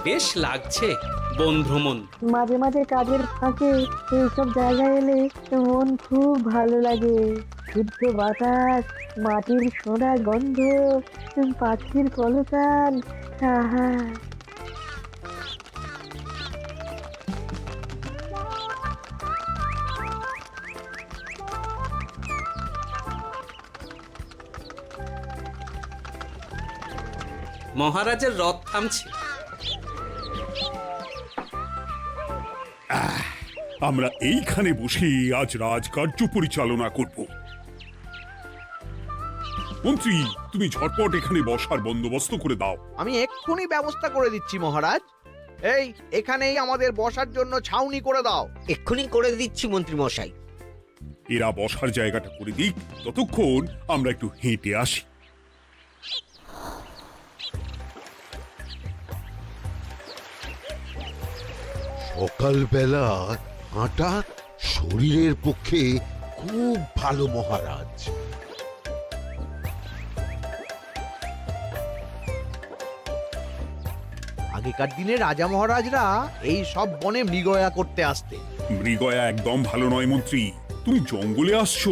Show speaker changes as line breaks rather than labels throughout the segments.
বেশ লাগছে বন ভ্রমণ।
মাঝে মাঝে কাজের ফাঁকে এইসব জায়গায় এলে মন খুব ভালো লাগে। শুদ্ধ বাতাস, মাটির সোনা গন্ধ, পাখির কলতান, আহা।
মহারাজের রথ থামছে।
আমরা এইখানে বসে আজ রাজকার্য পরিচালনা করব। মন্ত্রী, তুমি ঝটপট এখানে বসার বন্দোবস্ত করে দাও।
আমি এক্ষুনি ব্যবস্থা করে দিচ্ছি মহারাজ। এই এখানেই আমাদের বসার জন্য ছাউনি করে দাও।
এক্ষুনি করে দিচ্ছি মন্ত্রী মশাই।
এরা বসার জায়গাটা করে দিক, ততক্ষণ আমরা একটু হেঁটে আসি।
সকালবেলা হাঁটা শরীরের পক্ষে খুব ভালো মহারাজ।
আগেকার দিনে রাজা মহারাজরা এই সব বনে মৃগয়া করতে আসতেন।
মৃগয়া একদম ভালো নয় মন্ত্রী। তুমি জঙ্গলে আসছো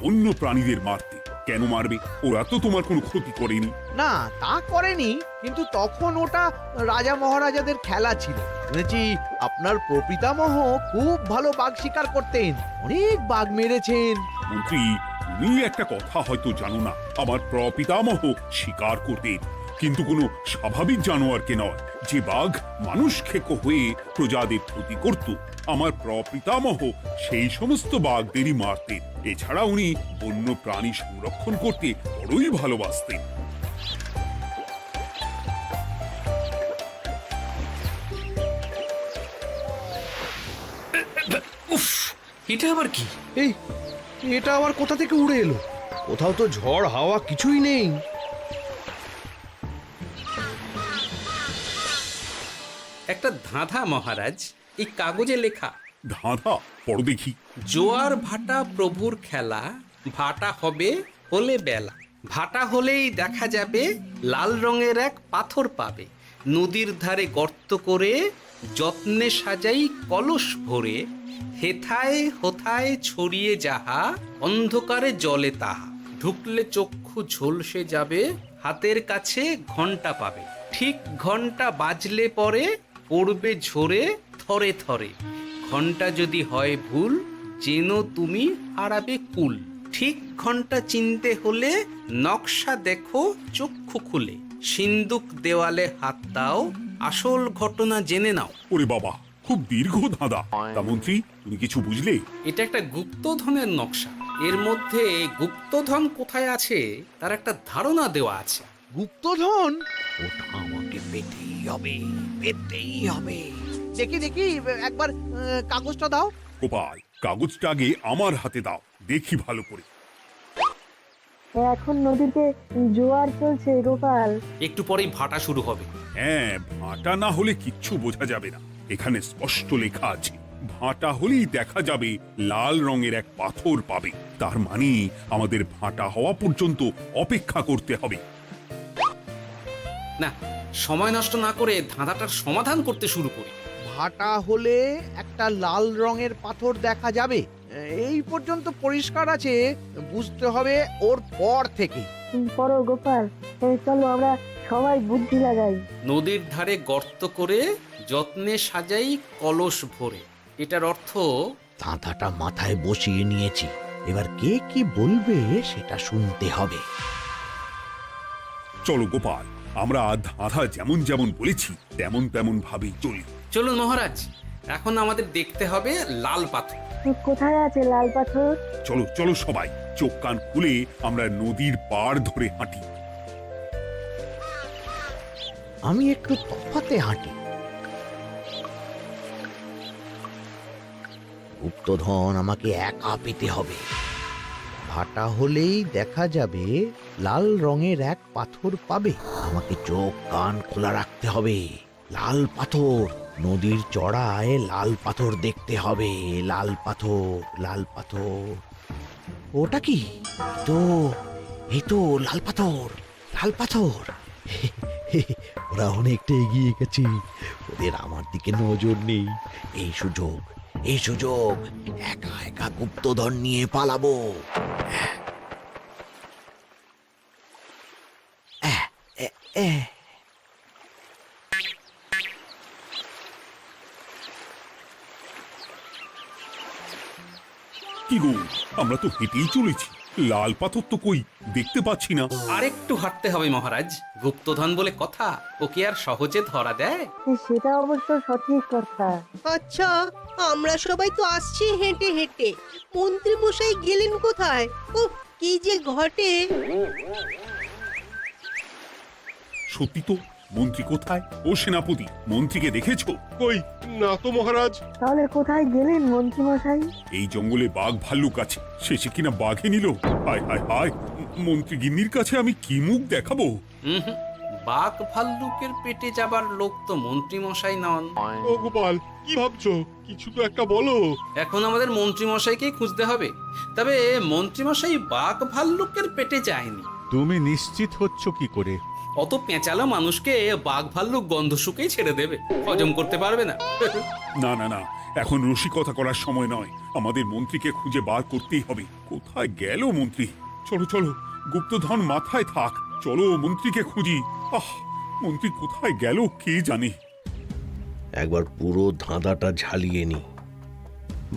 অন্য প্রাণীদের মারতে। কেন মারবে? ওরা তো তোমার কোনো ক্ষতি করেনি।
না, তা করেনি, কিন্তু তখন ওটা রাজা মহারাজাদের খেলা ছিল। শুনেছি আপনার প্রপিতামহ খুব ভালো বাঘ শিকার করতেন, অনেক বাঘ মেরেছেন।
মন্ত্রী, তুমি একটা কথা হয়তো জানো না। আমার প্রপিতামহ শিকার করতেন, কিন্তু কোনো স্বাভাবিক জানোয়ারকে নয়। যে বাঘ মানুষ খেকো হয়ে প্রজাদের ক্ষতি করত, আমার প্রপিতামহ সেই সমস্ত বাঘদেরই মারতেন। এছাড়া উনি বন্য প্রাণী সংরক্ষণ করতে বড়ই ভালোবাসতেন।
উফ, এটা আবার কি?
এই এটা আবার কোথা থেকে উড়ে এলো? কোথাও তো ঝড় হাওয়া কিছুই নেই।
একটা ধাঁধা মহারাজ, এই কাগজে লেখা।
ধাঁধা পড়ো দেখি।
জোয়ার ভাটা প্রভুর খেলা, ভাটা হবে হলে বেলা। ভাটা হলেই দেখা যাবে লাল রঙের এক পাথর পাবে। নদীর ধারে গর্ত করে যত্নে সাজাই কলস ভরে। হেথায় হোথায় ছড়িয়ে যাহা, অন্ধকারে জলে তাহা। ঢুকলে চক্ষু ঝলসে যাবে, হাতের কাছে ঘন্টা পাবে। ঠিক ঘন্টা বাজলে পরে পড়বে ঝরে থরে থরে। ঘন্টা যদি হয় ভুল, যেন তুমি হারাবে কুল। ঠিক ঘন্টা চিনতে হলে নকশা দেখো চক্ষু খুলে। সিন্দুক দেওয়ালে হাত দাও, আসল ঘটনা জেনে নাও।
ওরে বাবা, খুব দীর্ঘ ধাঁধা। তা মন্ত্রী, তুমি কিছু বুঝলে?
এটা একটা গুপ্তধনের নকশা। এর মধ্যে গুপ্তধন কোথায় আছে তার একটা ধারণা দেওয়া আছে।
গুপ্তধন? ওটা আমাকে পেতেই হবে, পেতেই হবে। দেখি দেখি, একবার কাগজটা দাও।
গোপাল, কাগজটা আগে আমার হাতে দাও, দেখি ভালো করে।
এখন নদীতে জোয়ার চলছে গোপাল।
একটু পরেই ভাটা শুরু হবে।
হ্যাঁ, ভাটা না হলে কিচ্ছু বোঝা যাবে না। এখানে স্পষ্ট লেখা আছে, ভাটা হলেই দেখা যাবে লাল রঙের এক পাথর পাবে। তার মানে আমাদের ভাটা হওয়া পর্যন্ত অপেক্ষা করতে হবে।
না, সময় নষ্ট না করে ধাঁধাটার সমাধান করতে শুরু করি।
ভাটা হলে একটা লাল রঙের পাথর দেখা যাবে, এই পর্যন্ত পরিষ্কার আছে। বুঝতে হবে ওর পর থেকে।
পড়ো গোপাল, চলো আমরা সবাই বুদ্ধি লাগাই।
নদীর ধারে গর্ত করে যত্নে সাজাই কলস ভরে। এটার অর্থ,
ধাঁধাটা মাথায় বসিয়ে নিয়েছি, এবার কে কি বলবে সেটা শুনতে হবে।
চলো গোপাল, আমরা ধাঁধা যেমন যেমন বলেছি তেমন তেমন ভাবেই চলি।
চলুন মহারাজ, এখন আমাদের দেখতে হবে লাল পাথর।
কোথায় আছে লাল পাথর?
চলো চলো সবাই, চোখ কান খুলে আমরা নদীর পাড় ধরে হাঁটি।
আমি একটু তফাতে হাঁটি। গুপ্তধন আমাকে একা পেতে হবে। ভাটা হলেই দেখা যাবে লাল রঙের এক পাথর পাবে। আমাকে চোখ কান খোলা রাখতে হবে। লাল পাথর, নদীর চড়ায় লাল পাথর দেখতে হবে। লাল পাথর, লাল পাথর। ওটা কি? এই তো লাল পাথর, লাল পাথর। আমরা অনেকটা এগিয়ে গেছি, ওদের আমার দিকে নজর নেই। এই সুযোগ একা একা গুপ্তধন নিয়ে পালাবো।
কি গো, আমরা তো হেঁটেই চলেছি, লাল পাথর তো কই দেখতে পাচ্ছি না।
আরেকটু হাঁটতে হবে মহারাজ, গুপ্তধন বলে কথা, ওকে আর সহজে ধরা দেয়?
সেটা অবশ্য সঠিক কথা।
আচ্ছা, আমরা সবাই তো আসছি হেঁটে হেঁটে, মন্ত্রী মশাই গেলেন কোথায়? ও কি যে ঘটে!
সত্যি তো, মন্ত্রী কোথায়? ও সেনাপতি, মন্ত্রীকে দেখেছো?
কই না তো মহারাজ।
তাহলে কোথায় গেলেন মন্ত্রী মশাই?
এই জঙ্গলে বাঘ ভাল্লুক আছে, শেষে কিনা বাঘে নিল। হায় হায় হায়, মন্ত্রী গিন্নির কাছে আমি কি মুখ দেখাবো?
হুম, বাঘ ভাল্লুকের পেটে যাবার লোক তো মন্ত্রী মশাই নন।
ও গোপাল, কি ভাবছো? কিছু তো একটা বলো।
এখন আমাদের মন্ত্রী মশাইকেই খুঁজতে হবে। তবে মন্ত্রী মশাই বাঘ ভাল্লুকের পেটে যায়নি।
তুমি নিশ্চিত হচ্ছ কি করে?
অত পেঁচালো মানুষকে বাঘ ভাল্লুক গন্ধ শুকেই ছেড়ে দেবে, হজম করতে পারবে না।
না না না, এখন রসিকতা করার সময় নয়, আমাদের মন্ত্রীকে খুঁজে বার করতেই হবে। কোথায় গেল মন্ত্রী? চলো চলো, গুপ্তধন মাথায় থাক, চলো মন্ত্রীকে খুঁজি। আহ, মন্ত্রী কোথায় গেল কে জানে।
একবার পুরো ধাঁধাটা ঝালিয়ে নি।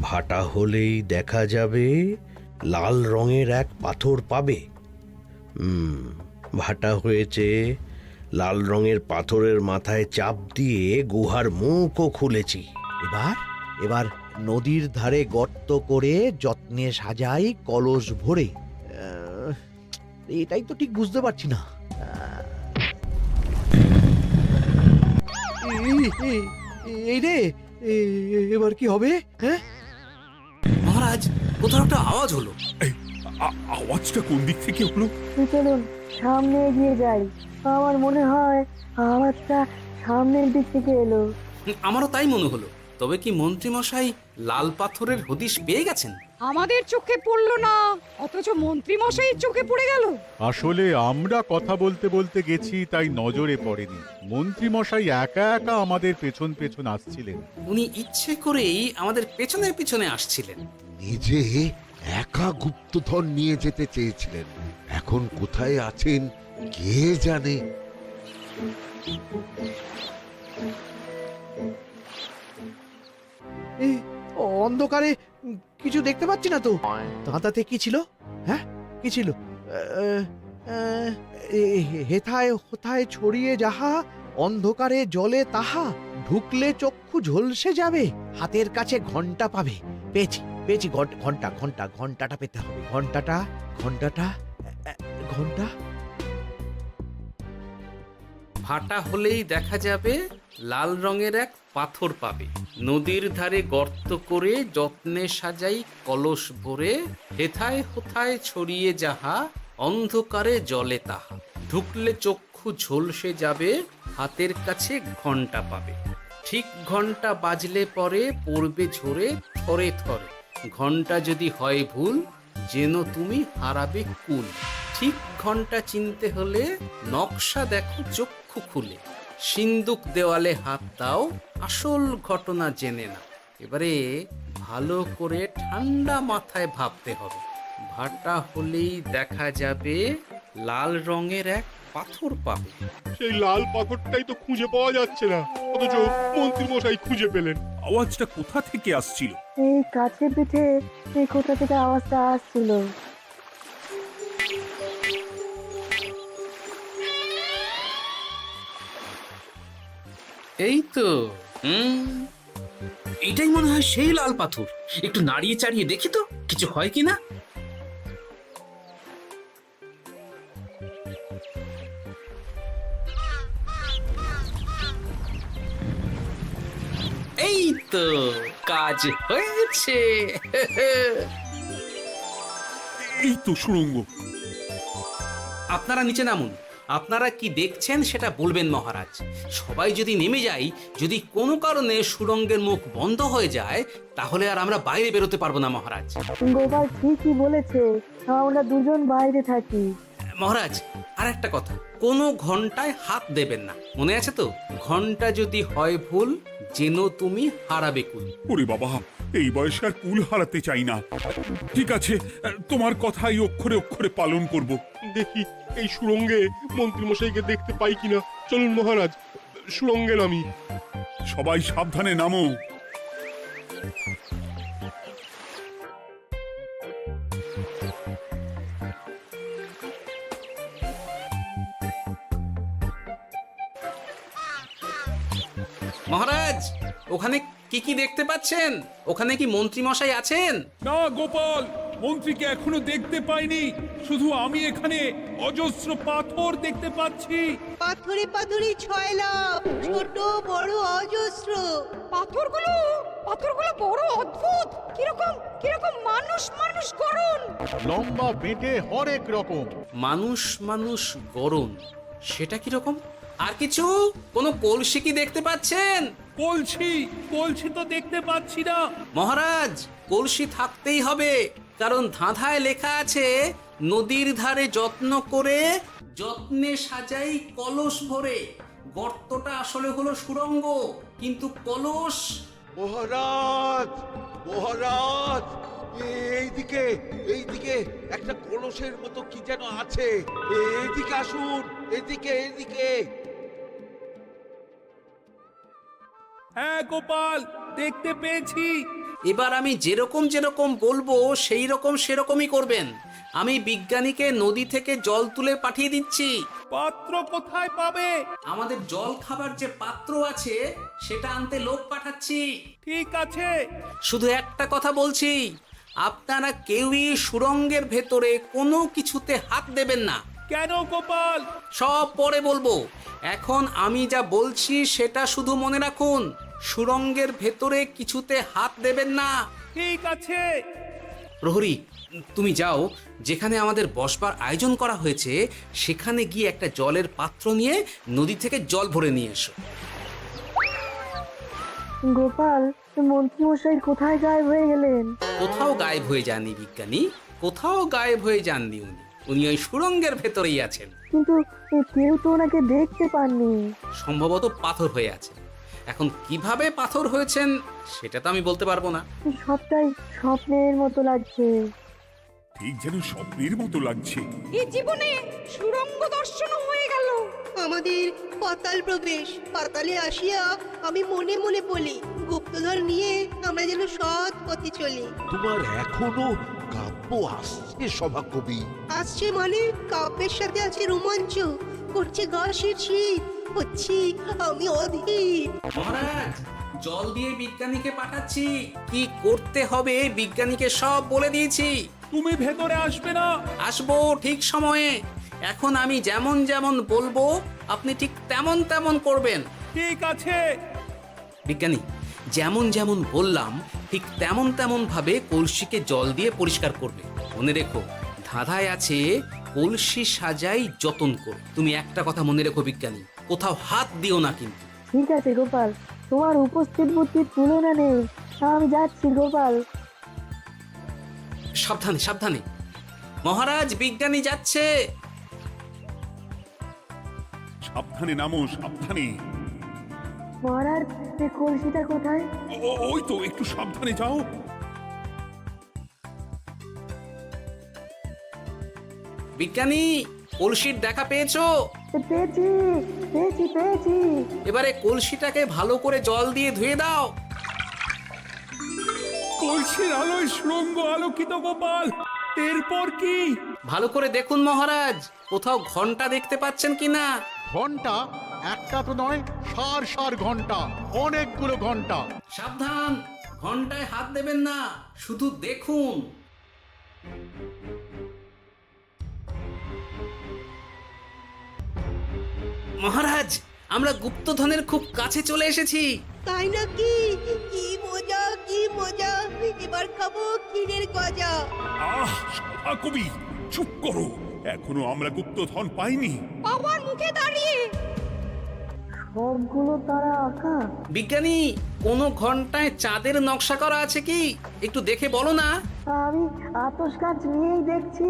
ভাটা হলেই দেখা যাবে লাল রঙের এক পাথর পাবে। ভাটা হয়েছে, লাল রঙের পাথরের মাথায় চাপ দিয়ে গুহার মুখও খুলেছি। এবার নদীর ধারে গর্ত করে যত্নে সাজাই কলস ভরে। এটাই তো ঠিক বুঝতে পারছি না। এই রে, এবার কি হবে? হ্যাঁ
মহারাজ, কোথাও একটা আওয়াজ হলো।
এই, আওয়াজটা কোন দিক থেকে হলো?
চলুন সামনে এগিয়ে যাই। আমার মনে হয় আওয়াজটা সামনের দিক থেকে এলো।
আমারও তাই মনে হলো। তবে কি মন্ত্রী মশাই লাল পাথরের হদিশ পেয়ে গেছেন?
আমাদের চোখে পড়লো না, অথচ মন্ত্রী মশাইয়ের চোখে পড়ে গেল।
আসলে আমরা কথা বলতে বলতে গেছি, তাই নজরে পড়েনি। মন্ত্রী মশাই একা একা আমাদের পেছন পেছন আসছিলেন।
উনি ইচ্ছে করেই আমাদের পেছনে পেছনে আসছিলেন।
নিজে একা গুপ্তধন নিয়ে যেতে চেয়েছিলেন, এখন কোথায় আছেন কে জানে।
অন্ধকারে কিছু দেখতে পাচ্ছি না তো। দাঁতাতে কি ছিল? হ্যাঁ, কি ছিল? হেথায় হোথায় ছড়িয়ে যাহা, অন্ধকারে জলে তাহা, ঢুকলে চক্ষু ঝলসে যাবে, হাতের কাছে ঘন্টা পাবে। পেয়েছি পেয়েছি, ঘন্টাটা পেতে হবে। ঘন্টা।
ভাটা হলেই দেখা যাবে লাল রঙের এক পাথর পাবে, নদীর ধারে গর্ত করে যত্নে সাজাই কলস ভরে, হেথায় হোথায় ছড়িয়ে যাহা, অন্ধকারে জলে তাহা, ঢুকলে চক্ষু ঝলসে যাবে, হাতের কাছে ঘন্টা পাবে। ঠিক ঘন্টা বাজলে পরে পড়বে ঝরে থরে থরে, ঘন্টা যদি হয় ভুল যেন তুমি হারাবে কুল। ঠিক ঘন্টা চিনতে হলে নকশা দেখো চক্ষু খুলে, সিন্দুক দেওয়ালে হাত দাও, আসল ঘটনা জেনে না। এবারে ভালো করে ঠান্ডা মাথায় ভাবতে হবে। ভাটা হলেই দেখা যাবে লাল রঙের এক পাথর পাবে।
সেই লাল পাথরটাই তো খুঁজে পাওয়া যাচ্ছে না, অথচ মন্ত্রী মশাই খুঁজে পেলেন।
আওয়াজটা কোথা থেকে আসছিল?
এই কাছে পিঠে এই কোথা থেকে আওয়াজটা আসছিল।
এই তো, এটাই মনে হয় সেই লাল পাথর। একটু নাড়িয়ে চাড়িয়ে দেখি তো কিছু হয় কিনা। এই তো, কাজ হয়েছে।
এই তো সুড়ঙ্গ।
আপনারা নিচে নামুন। আপনারা কি দেখছেন সেটা বলবেন মহারাজ। সবাই যদি নেমে যাই, যদি কোনো কারণে সুড়ঙ্গের মুখ বন্ধ হয়ে যায়, তাহলে আর আমরা বাইরে বেরোতে পারবো না মহারাজ।
গোপাল ঠিকই বলেছে, আমরা দুজন বাইরে থাকি।
মহারাজ আর একটা কথা, কোনো ঘন্টায় হাত দেবেন না, মনে আছে তো? ঘন্টা যদি হয় ভুল, যেন তুমি হারাবে কুল।
ওরে বাবা, এই বয়সে আর কুল হারাতে চাই না। ঠিক আছে, তোমার কথাই অক্ষরে অক্ষরে পালন করব।
দেখি এই সুরঙ্গে মন্ত্রীমশাইকে দেখতে পাই কিনা। চলুন মহারাজ, সুরঙ্গে নামি।
সবাই সাবধানে নামো।
মহারাজ, ওখানে কি কি দেখতে পাচ্ছেন? ওখানে কি মন্ত্রী মশাই আছেন?
না গোপাল, মন্ত্রীকে এখনো দেখতে পাইনি। শুধু আমি এখানে অজস্র পাথর দেখতে পাচ্ছি।
পাথরে পাথরে ছয়লা, ছোট বড় অজস্র।
পাথরগুলো বড় অদ্ভুত, কিরকম কিরকম মানুষ মানুষ গড়ন।
লম্বা বেঁটে হরেক রকম।
মানুষ মানুষ গরম, সেটা কি রকম? আর কিছু? কোনো কলসি কি দেখতে পাচ্ছেন?
কলসি তো দেখতে পাচ্ছি না।
মহারাজ, কলসি থাকতেই হবে, কারণ ধাঁধায় লেখা আছে নদীর ধারে যত্ন করে যত্নে সাজাই কলস ভরে। গর্তটা আসলে হলো সুড়ঙ্গ, কিন্তু কলস।
মহারাজ, মহারাজ, এইদিকে এইদিকে একটা কলসের মতো কি যেন আছে। এইদিকে আসুন, এদিকে এদিকে।
হ্যাঁ গোপাল, দেখতে পেয়েছি।
এবার আমি যেরকম যেরকম বলবো সেই রকম সেরকমই করবেন। আমি বিজ্ঞানীকে নদী থেকে জল তুলে পাঠিয়ে দিচ্ছি।
পাত্র কোথায় পাবে?
আমাদের জল খাবার যে পাত্র আছে সেটা আনতে লোক পাঠাচ্ছি।
ঠিক আছে।
শুধু একটা কথা বলছি, আপনারা কেউই সুড়ঙ্গের ভেতরে কোনো কিছুতে হাত দেবেন না।
কেন গোপাল?
সব পরে বলবো, এখন আমি যা বলছি সেটা শুধু মনে রাখুন। সুড়ঙ্গের ভেতরে কিছুতে হাত দেবেন না।
ঠিক আছে।
প্রহরী, তুমি যাও, যেখানে আমাদের বসবার আয়োজন করা হয়েছে সেখানে গিয়ে একটা জলের পাত্র নিয়ে নদী থেকে জল ভরে নিয়ে এসো।
গোপাল, মন্ত্রী মশাই কোথায় গায়েব হয়ে গেলেন?
কোথাও গায়েব হয়ে যাননি বিজ্ঞানী, কোথাও গায়েব হয়ে যাননি উনি ওই সুড়ঙ্গের ভেতরেই আছেন।
কিন্তু কেউ তো ওনাকে দেখতে পাননি।
সম্ভবত পাথর হয়ে আছে। এখন কিভাবে পাথর হয়েছেন সেটা তো আমি বলতে পারবো না।
সবটাই স্বপ্নের মতো লাগছে।
ঠিক যেন স্বপ্নের মতো লাগছে।
এই জীবনে সুরঙ্গ দর্শন হয়ে গেল।
আমাদের পাতাল প্রবেশ। পাতালে আসিয়া আমি মনে মনে বলি, গুপ্তধর নিয়ে আমরা যেন সৎ পথে চলি।
তোমার এখনো কাব্য আসছে সভাকবি?
আসছে মানে কাব্যের সাথে আছে রোমাঞ্চ, করছে গা শীত, হচ্ছি আমি অধীর।
মহারাজ, জল দিয়ে বিজ্ঞানীকে পাঠাচ্ছি। কি করতে হবে বিজ্ঞানীকে সব বলে দিয়েছি।
তুমি ভেতরে আসবে না?
আসবো ঠিক সময়ে। এখন আমি যেমন যেমন বলবো আপনি ঠিক তেমন তেমন করবেন।
ঠিক আছে।
বিজ্ঞানী, যেমন যেমন বললাম ঠিক তেমন তেমন ভাবে কলসিকে জল দিয়ে পরিষ্কার করবে। মনে রেখো, ধাঁধায় আছে কলসি সাজাই যতন করে। তুমি একটা কথা মনে রেখো বিজ্ঞানী, কোথাও হাত দিও না কিন্তু।
ঠিক আছে গোপাল, তোমার উপস্থিত বুদ্ধির তুলনা নেই। আমি যাচ্ছি গোপাল।
সাবধানে সাবধানে। মহারাজ, বিজ্ঞানী যাচ্ছে।
সাবধানে নামো, সাবধানে।
মহারাজ, এই কলসিটা কোথায়?
ওই তো, একটু সাবধানে যাও।
বিজ্ঞানী, কলসির দেখা পেয়েছো?
পেয়েছি পেয়েছি পেয়েছি।
এবারে কলসিটাকে ভালো করে জল দিয়ে ধুয়ে দাও।
কলসির আলোয় সুড়ঙ্গ আলোকিত গোপাল। এরপর কি?
ভালো করে দেখুন মহারাজ, কোথাও ঘন্টা দেখতে পাচ্ছেন কিনা।
ঘন্টা? একটা তো নয়, সার সার ঘন্টা, অনেকগুলো ঘন্টা।
সাবধান, ঘন্টায় হাত দেবেন না, শুধু দেখুন। মহারাজ, আমরা গুপ্তধনের খুব কাছে চলে এসেছি।
তাই নাকি? কি মজা কি মজা, এবার খাবো ক্ষীরের গজা।
আহ, সভাকবি চুপ করো। এখনো আমরা গুপ্তধন পাইনি।
বাবার মুখে দাঁড়িয়ে
সবগুলো তারা আঁকা।
বিজ্ঞানী, কোনো ঘন্টায় চাঁদের নকশা করা আছে কি? একটু দেখে বলো না।
আমি আতস কাজ নিয়েই দেখছি,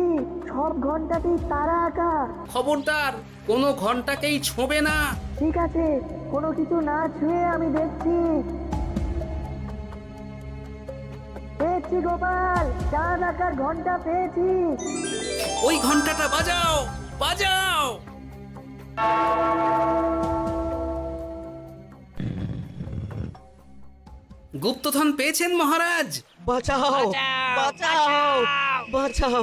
সব ঘন্টাতেই তারা আঁকা।
খবরদার, কোনো ঘন্টাকেই ছোঁবে না।
ঠিক আছে, কোনো কিছু না ছুঁয়ে আমি দেখছি। পেয়েছি গোপাল, চাঁদ আঁকার ঘন্টা পেয়েছি।
ওই ঘন্টাটা বাজাও, বাজাও। গুপ্তধন পেয়েছেন মহারাজ?
বাঁচাও, বাঁচাও, বাঁচাও।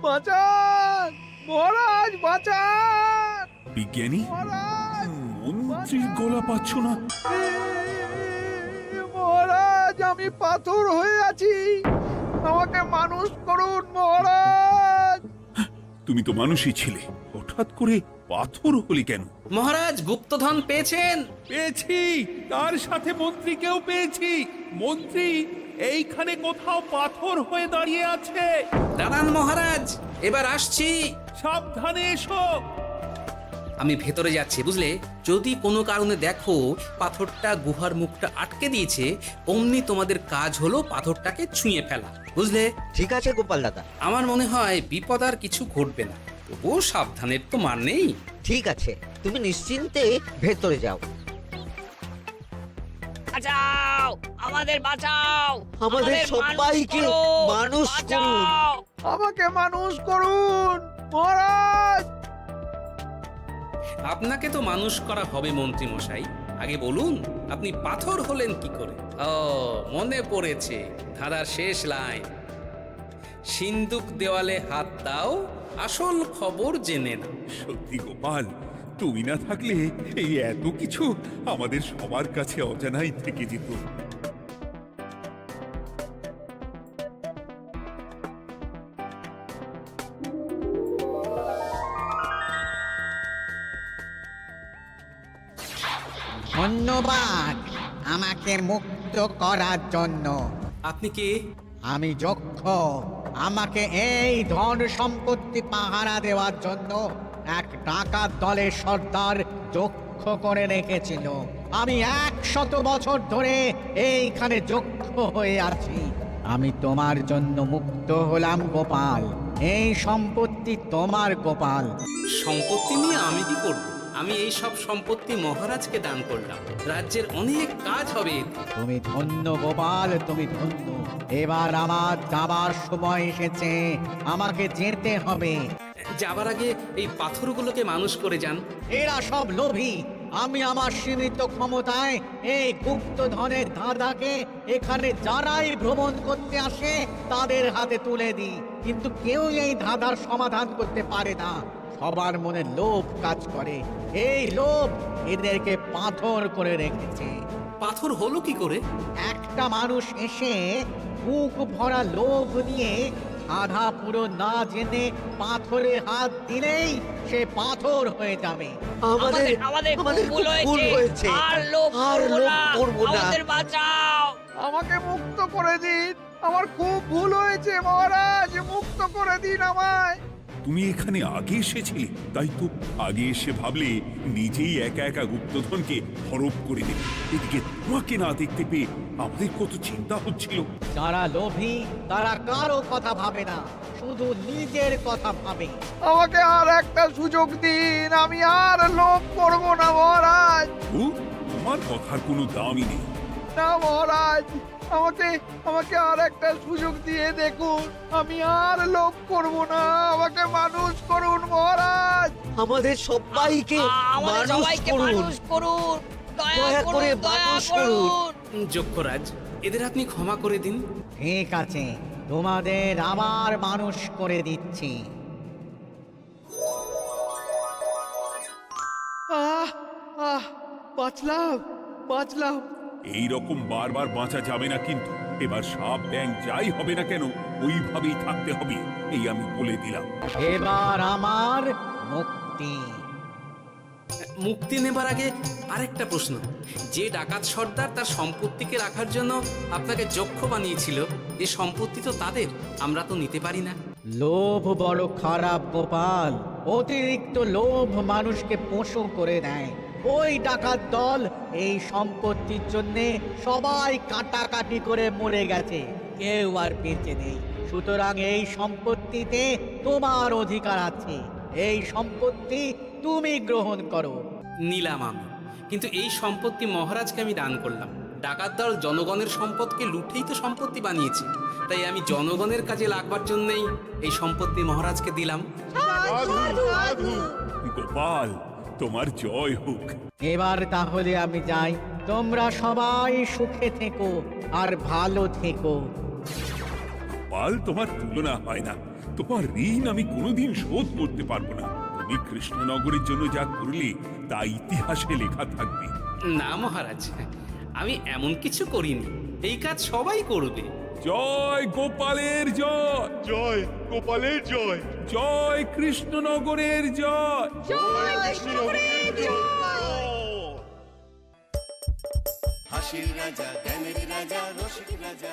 বাঁচান মহারাজ, বাঁচান
বিজ্ঞানী,
মহারাজ,
মন্ত্রীর গলা পাচ্ছ না?
মহারাজ, আমি পাথর হয়ে আছি, আমাকে মানুষ করুন মহারাজ।
তুমি তো মানুষই ছিলে, হঠাৎ করে পাথর হলি কেন?
মহারাজ, গুপ্তধন পেয়েছেন?
পেয়েছি, তার সাথে মন্ত্রীকেও পেয়েছি। মন্ত্রী এইখানে কোথাও পাথর হয়ে দাঁড়িয়ে আছে।
দাঁড়ান মহারাজ, এবার আসছি।
সাবধানে এসো।
আমি ভেতরে যাচ্ছি, বুঝলে? যদি কোনো কারণে দেখো পাথরটা গুহার মুখটা আটকে দিয়েছে, অমনি তোমাদের কাজ হলো পাথরটাকে ছুঁয়ে ফেলা, বুঝলে?
ঠিক আছে গোপাল দাদা।
আমার মনে হয় বিপদ আর কিছু ঘটবে না, তবুও সাবধানের তো মান নেই।
ঠিক আছে, তুমি নিশ্চিন্তে ভেতরে যাও।
বাঁচাও, আমাদের বাঁচাও,
আমাদের সবাইকে মানুষ করুন।
আমাকে মানুষ করুন মহারাজ।
আপনাকে তো মানুষ করা হবে মন্ত্রী মশাই। আগে বলুন, আপনি পাথর হলেন কি করে? ও, মনে পড়েছে, ধাঁধার শেষ লাইন। সিন্দুক দেওয়ালে হাত দাও, আসল খবর জেনে নাও।
সত্যি গোপাল, তুমি না থাকলে এই এত কিছু আমাদের সবার কাছে অজানাই থেকে যেত।
ধন্যবাদ আমাকে মুক্ত করার জন্য।
আপনি কে?
আমি যক্ষ। আমাকে এই ধন সম্পত্তি পাহারা দেওয়ার জন্য এক ডাকাত দলের সর্দার যক্ষ করে রেখেছিল। আমি 100 বছর ধরে এইখানে যক্ষ হয়ে আছি। আমি তোমার জন্য মুক্ত হলাম গোপাল। এই সম্পত্তি তোমার গোপাল।
সম্পত্তি নিয়ে আমি কি করব? আমি এই সব সম্পত্তি মহারাজকে দান করলাম, রাজ্যের অনেক কাজ হবে এতে।
তুমি ধন্য গোপাল, তুমি ধন্য। এবার আমার যাবার সময় এসেছে, আমাকে যেতে হবে।
যাবার আগে এই পাথরগুলোকে মানুষ করে যান।
এরা সব লোভী। আমি আমার সীমিত ক্ষমতায় এই গুপ্তধনের ধাঁধাকে এখানে যারাই ভ্রমণ করতে আসে তাদের হাতে তুলে দিই, কিন্তু কেউ এই ধাঁধার সমাধান করতে পারে না। সবার মনে লোভ কাজ করে, এই লোভ এদেরকে পাথর করে রেখেছে।
পাথর হলো কি করে?
একটা মানুষ এসে বুক ভরা লোভ নিয়ে আধা পুরো না জেনে পাথরে হাত দিলেই সে পাথর হয়ে যাবে।
আমাদের খুব ভুল হয়েছে, আর লোভ করবো না, আমাদের বাঁচাও।
আমাকে মুক্ত করে দিন, আমার খুব ভুল হয়েছে মহারাজ, মুক্ত করে দিন আমায়।
তুমি এখানে আগে এসেছিলে, তাই তো আগে এসে ভাবলে নিজেই একা একা গুপ্তধনকে হরপ করে দেবে। এদিকে তোমাকে না দেখতে পেয়ে আমাদের কত চিন্তা হচ্ছিল।
যারা লোভী তারা কারো কথা ভাবে না, শুধু নিজের কথা ভাবে।
আমাকে আর একটা সুযোগ দিন, আমি আর লোভ করব না মহারাজ।
ও, তোমার কথার কোনো দামই নেই।
না মহারাজ, আমাকে আর একটা সুযোগ দিয়ে দেখুন, আমি আর লোভ করব না, আমাকে মানুষ করুন মহারাজ।
আমাদের সবাইকে
মানুষ করুন, দয়া করে মানুষ করুন।
যক্ষরাজ, এদের আপনি ক্ষমা করে দিন।
ঠিক আছে, তোমাদের আবার মানুষ করে দিচ্ছি।
বাঁচলাম।
এই রকম বারবার বাঁচা যাবে না, কিন্তু এবার সাপ ব্যাং যাই হবে না কেন ওইভাবেই থাকতে হবে, এই আমি বলে দিলাম।
এবার আমার মুক্তি।
মুক্তি নেবার আগে আরেকটা প্রশ্ন, যে ডাকাত সর্দার তার সম্পত্তিকে রাখার জন্য আপনাকে যক্ষ বানিয়েছিল, এ সম্পত্তি তো তাদের, আমরা তো নিতে পারি না।
লোভ বড় খারাপ গোপাল, অতিরিক্ত লোভ মানুষকে পশু করে দেয়। ওই ডাকাত দল এই সম্পত্তির জন্যে সবাই কাটাকাটি করে মরে গেছে, কেউ আর বেঁচে নেই। সুতরাং এই সম্পত্তিতে তোমার অধিকার আছে, এই সম্পত্তি তুমি গ্রহণ করো।
নিলাম আমি, কিন্তু এই সম্পত্তি মহারাজকে আমি দান করলাম। ডাকাত দল জনগণের সম্পদকে লুটেই তো সম্পত্তি বানিয়েছে, তাই আমি জনগণের কাজে লাগবার জন্যই এই সম্পত্তি মহারাজকে দিলাম।
সাধু সাধু
গোপাল, তোমার জয় হোক।
এবার তাহলে আমি যাই, তোমরা সবাই সুখে থেকো আর ভালো থেকো।
গোপাল, তোমার তুলনা হয় না। তোমার ঋণ আমি কোনোদিন শোধ করতে পারবো না। তুমি কৃষ্ণনগরের জন্য যা করলে তা ইতিহাসে লেখা থাকবে।
না মহারাজ, আমি এমন কিছু করিনি, এই কাজ সবাই করবে।
জয় গোপালের জয়,
জয় গোপালের জয়,
জয় কৃষ্ণনগরের জয়।
জয় কৃষ্ণনগরের জয়।
হাসির রাজা, জ্ঞানের রাজা, রসিক রাজা।